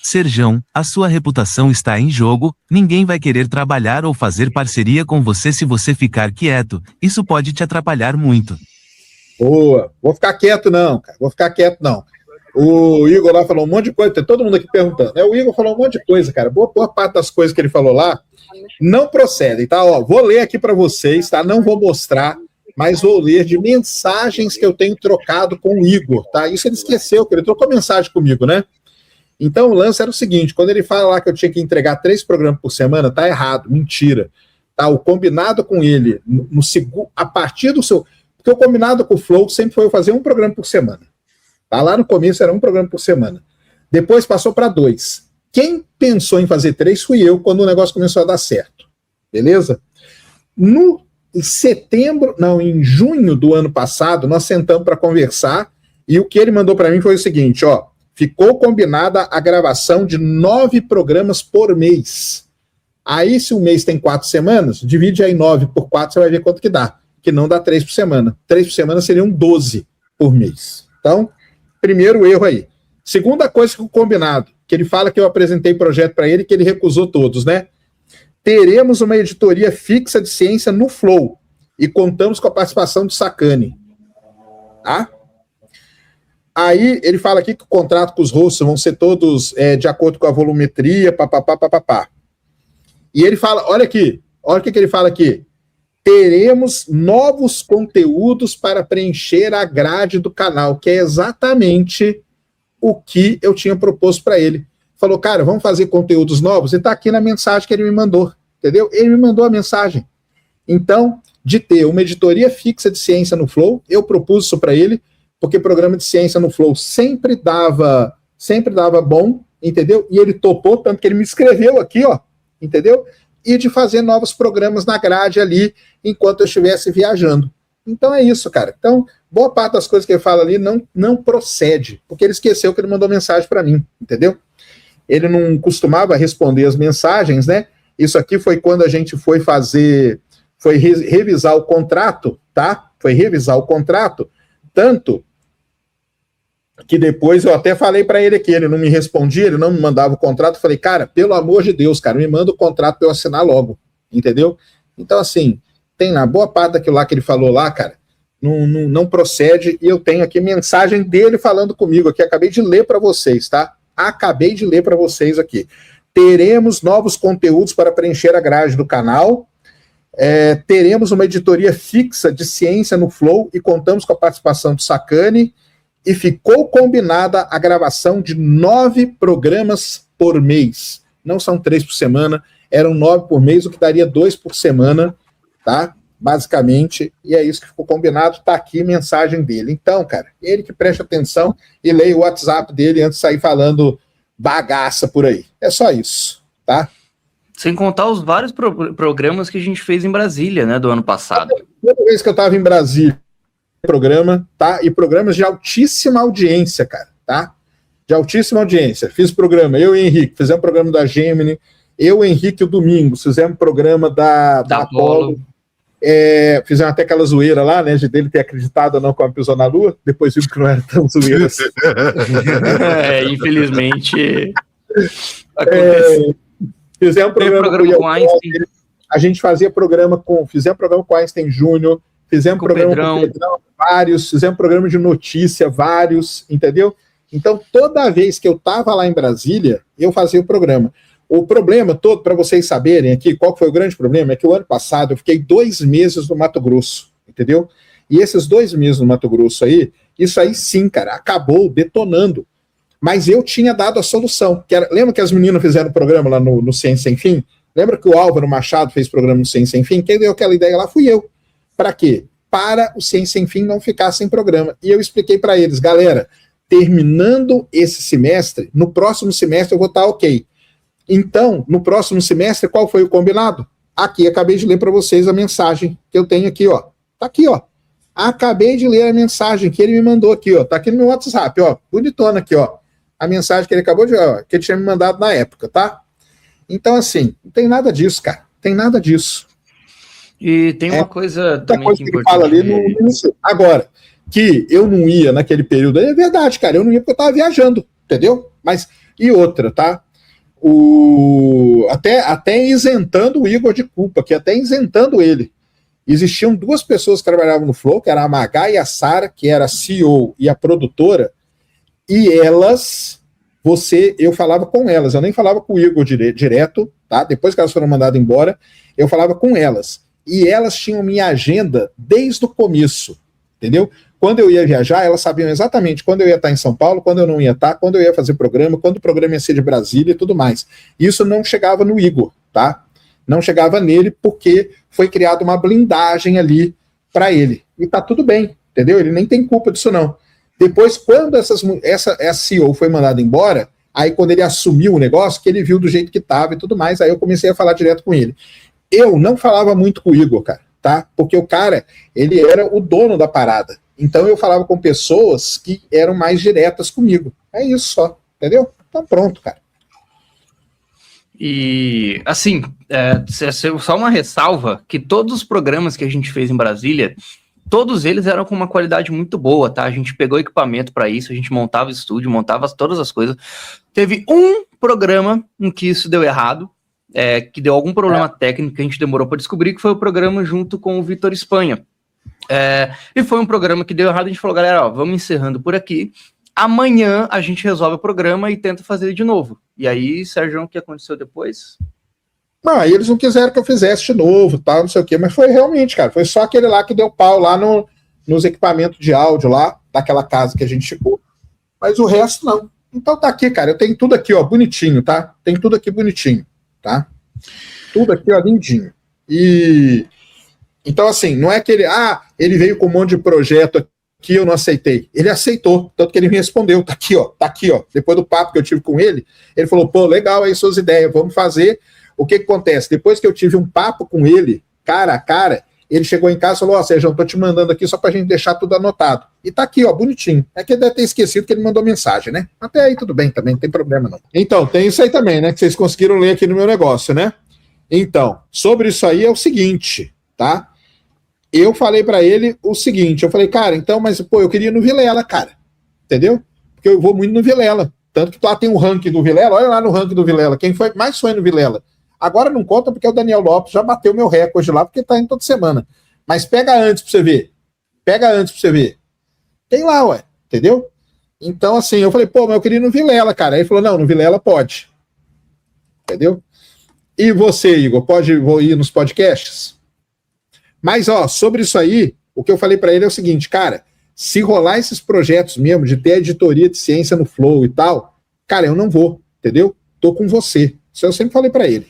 Serjão, a sua reputação está em jogo, ninguém vai querer trabalhar ou fazer parceria com você se você ficar quieto, isso pode te atrapalhar muito. Boa, vou ficar quieto não, cara, vou ficar quieto não. O Igor lá falou um monte de coisa, tem todo mundo aqui perguntando. O Igor falou um monte de coisa, cara, boa parte das coisas que ele falou lá não procedem, tá? Ó, vou ler aqui para vocês, tá? Não vou mostrar, mas vou ler de mensagens que eu tenho trocado com o Igor, tá? Isso ele esqueceu, que ele trocou mensagem comigo, né? Então o lance era o seguinte, quando ele fala lá que eu tinha que entregar 3 programas por semana, tá errado, mentira. Tá? O combinado com ele, a partir do seu... Porque o combinado com o Flow sempre foi eu fazer 1 programa por semana. Tá? Lá no começo era 1 programa por semana. Depois passou para 2. Quem pensou em fazer 3 fui eu, quando o negócio começou a dar certo. Beleza? Em junho do ano passado, nós sentamos para conversar e o que ele mandou para mim foi o seguinte, ó, ficou combinada a gravação de 9 programas por mês. Aí, se o mês tem 4 semanas, divide aí 9 por 4, você vai ver quanto que dá. Que não dá 3 por semana. 3 por semana seriam 12 por mês. Então, primeiro erro aí. Segunda coisa que o combinado, que ele fala que eu apresentei projeto para ele, que ele recusou todos, né? Teremos uma editoria fixa de ciência no Flow e contamos com a participação do Sacani. Tá? Aí ele fala aqui que o contrato com os hosts vão ser todos de acordo com a volumetria, papapá. E ele fala, olha aqui, olha o que ele fala aqui. Teremos novos conteúdos para preencher a grade do canal, que é exatamente o que eu tinha proposto para ele. Falou, cara, vamos fazer conteúdos novos? E tá aqui na mensagem que ele me mandou, entendeu? Ele me mandou a mensagem. Então, de ter uma editoria fixa de ciência no Flow, eu propus isso para ele, porque programa de ciência no Flow sempre dava bom, entendeu? E ele topou, tanto que ele me escreveu aqui, ó, entendeu? E de fazer novos programas na grade ali, enquanto eu estivesse viajando. Então é isso, cara. Então, boa parte das coisas que ele fala ali não procede, porque ele esqueceu que ele mandou mensagem para mim, entendeu? Ele não costumava responder as mensagens, né? Isso aqui foi quando a gente foi revisar o contrato, tá? Foi revisar o contrato, tanto que depois eu até falei para ele aqui, ele não me respondia, ele não me mandava o contrato, eu falei, cara, pelo amor de Deus, cara, me manda o contrato para eu assinar logo, entendeu? Então, assim, tem na boa parte daquilo lá que ele falou lá, cara, não procede, e eu tenho aqui mensagem dele falando comigo aqui, acabei de ler para vocês, tá? Acabei de ler para vocês aqui. Teremos novos conteúdos para preencher a grade do canal, teremos uma editoria fixa de ciência no Flow e contamos com a participação do Sacani, e ficou combinada a gravação de 9 programas por mês. Não são 3 por semana, eram 9 por mês, o que daria 2 por semana, tá? Basicamente, e é isso que ficou combinado, tá aqui a mensagem dele. Então, cara, ele que preste atenção e leia o WhatsApp dele antes de sair falando bagaça por aí. É só isso, tá? Sem contar os vários programas que a gente fez em Brasília, né, do ano passado. Toda vez que eu tava em Brasília, programa, tá? E programas de altíssima audiência, cara, tá? De altíssima audiência. Fiz programa, eu e o Henrique, fizemos programa da Gemini, eu, o Henrique e o Domingos, fizemos programa da Apollo. Fizemos até aquela zoeira lá, né, de dele ter acreditado ou não que ela pisou na Lua, depois viu que não era tão zoeira assim. Infelizmente aconteceu. Fizemos programa com Einstein. A gente fizemos programa com Einstein Júnior, fizemos programa com Pedrão, vários, fizemos programa de notícia, vários, entendeu? Então, toda vez que eu estava lá em Brasília, eu fazia o programa. O problema todo, para vocês saberem aqui, qual foi o grande problema, é que o ano passado eu fiquei 2 meses no Mato Grosso, entendeu? E esses 2 meses no Mato Grosso aí, isso aí sim, cara, acabou detonando. Mas eu tinha dado a solução. Lembra que as meninas fizeram programa lá no Ciência Sem Fim? Lembra que o Álvaro Machado fez programa no Ciência Sem Fim? Quem deu aquela ideia lá fui eu. Para quê? Para o Ciência Sem Fim não ficar sem programa. E eu expliquei para eles, galera, terminando esse semestre, no próximo semestre eu vou estar ok. Então, no próximo semestre, qual foi o combinado? Aqui, acabei de ler para vocês a mensagem que eu tenho aqui, ó. Tá aqui, ó. Acabei de ler a mensagem que ele me mandou aqui, ó. Tá aqui no meu WhatsApp, ó. Bonitona aqui, ó. A mensagem que ele acabou de... Ó, que ele tinha me mandado na época, tá? Então, assim, não tem nada disso, cara. Tem nada disso. E tem uma coisa também coisa que ele fala ali no agora, que eu não ia naquele período, é verdade, cara, eu não ia porque eu tava viajando, entendeu? Mas E outra, tá? Até isentando o Igor de culpa, que até isentando ele. Existiam duas pessoas que trabalhavam no Flow, que era a Magá e a Sara, que era a CEO e a produtora, e elas, eu falava com elas, eu nem falava com o Igor direto, tá? Depois que elas foram mandadas embora, eu falava com elas. E elas tinham minha agenda desde o começo, entendeu? Quando eu ia viajar, elas sabiam exatamente quando eu ia estar em São Paulo, quando eu não ia estar, quando eu ia fazer programa, quando o programa ia ser de Brasília e tudo mais. Isso não chegava no Igor, tá? Não chegava nele porque foi criada uma blindagem ali para ele. E tá tudo bem, entendeu? Ele nem tem culpa disso não. Depois, quando essa CEO foi mandada embora, aí quando ele assumiu o negócio, que ele viu do jeito que tava e tudo mais, aí eu comecei a falar direto com ele. Eu não falava muito com o Igor, cara, tá? Porque o cara, ele era o dono da parada. Então eu falava com pessoas que eram mais diretas comigo. É isso só, entendeu? Então pronto, cara. E, assim, só uma ressalva, que todos os programas que a gente fez em Brasília, todos eles eram com uma qualidade muito boa, tá? A gente pegou equipamento para isso, a gente montava estúdio, montava todas as coisas. Teve um programa em que isso deu errado, que deu algum problema técnico que a gente demorou para descobrir, que foi o programa junto com o Vitor Espanha. E foi um programa que deu errado, a gente falou, galera, ó, vamos encerrando por aqui. Amanhã a gente resolve o programa e tenta fazer ele de novo. E aí, Sérgio, o que aconteceu depois? Não, aí eles não quiseram que eu fizesse de novo, tal, não sei o quê, mas foi realmente, cara, foi só aquele lá que deu pau lá nos equipamentos de áudio lá, daquela casa que a gente ficou, mas o resto não. Então tá aqui, cara, eu tenho tudo aqui, ó, bonitinho, tá? Tem tudo aqui bonitinho, tá? Tudo aqui, ó, lindinho. E... Então, assim, não é que ele veio com um monte de projeto que eu não aceitei. Ele aceitou, tanto que ele me respondeu, tá aqui, ó. Depois do papo que eu tive com ele falou, pô, legal aí suas ideias, vamos fazer. O que acontece? Depois que eu tive um papo com ele, cara a cara, ele chegou em casa e falou, ó, Sérgio, eu tô te mandando aqui só pra gente deixar tudo anotado. E tá aqui, ó, bonitinho. É que ele deve ter esquecido que ele mandou mensagem, né? Até aí tudo bem também, não tem problema não. Então, tem isso aí também, né, que vocês conseguiram ler aqui no meu negócio, né? Então, sobre isso aí é o seguinte, tá? Eu falei pra ele o seguinte, eu falei, cara, então, mas, pô, eu queria ir no Vilela, cara, entendeu? Porque eu vou muito no Vilela, tanto que lá tem um ranking do Vilela, olha lá no ranking do Vilela, quem mais foi no Vilela? Agora não conta porque o Daniel Lopes já bateu meu recorde lá, porque tá indo toda semana, mas pega antes pra você ver, tem lá, ué, entendeu? Então, assim, eu falei, pô, mas eu queria ir no Vilela, cara, aí ele falou, não, no Vilela pode, entendeu? E você, Igor, vou ir nos podcasts? Mas, ó, sobre isso aí, o que eu falei para ele é o seguinte, cara, se rolar esses projetos mesmo, de ter editoria de ciência no Flow e tal, cara, eu não vou, entendeu? Tô com você. Isso eu sempre falei para ele.